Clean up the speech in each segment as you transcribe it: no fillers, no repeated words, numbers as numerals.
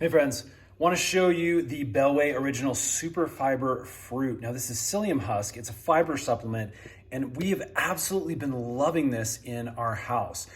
Hey friends, want to show you the Bellway Original Super Fiber Fruit. Now this is psyllium husk, it's a fiber supplement, and we have absolutely been loving this in our house.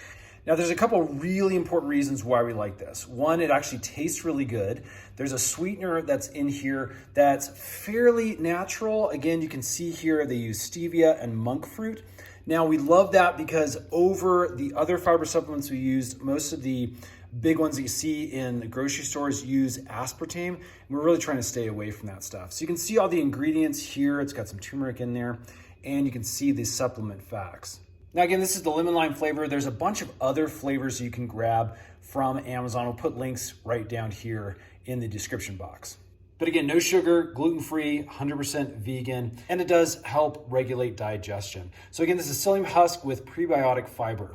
Now there's a couple really important reasons why we like this. One, it actually tastes really good. There's a sweetener that's in here that's fairly natural. Again, you can see here they use stevia and monk fruit. Now we love that because over the other fiber supplements we used, most of the big ones that you see in the grocery stores use aspartame, and we're really trying to stay away from that stuff. So you can see all the ingredients here. It's got some turmeric in there, and you can see the supplement facts. Now again, this is the lemon lime flavor. There's a bunch of other flavors you can grab from Amazon. We'll put links right down here in the description box. But again, no sugar, gluten-free, 100% vegan, and it does help regulate digestion. So again, this is psyllium husk with prebiotic fiber.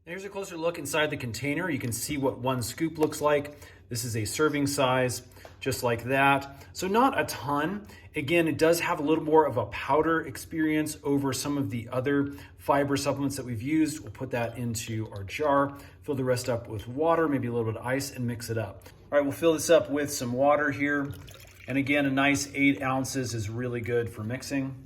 Here's a closer look inside the container. You can see what one scoop looks like. This is a serving size, just like that. So not a ton. Again, it does have a little more of a powder experience over some of the other fiber supplements that we've used. We'll put that into our jar, fill the rest up with water, maybe a little bit of ice, and mix it up. All right, we'll fill this up with some water here. And again, a nice 8 ounces is really good for mixing.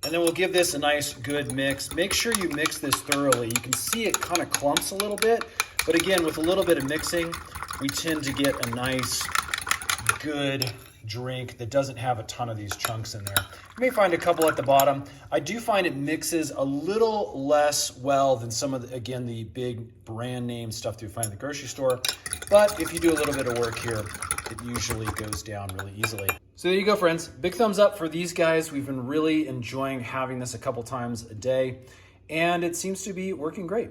And then we'll give this a nice good mix. Make sure you mix this thoroughly. You can see it kind of clumps a little bit, but again, with a little bit of mixing, we tend to get a nice, good drink that doesn't have a ton of these chunks in there. You may find a couple at the bottom. I do find it mixes a little less well than some of the, again, the big brand name stuff that you find in the grocery store. But if you do a little bit of work here, it usually goes down really easily. So there you go, friends. Big thumbs up for these guys. We've been really enjoying having this a couple times a day, and it seems to be working great.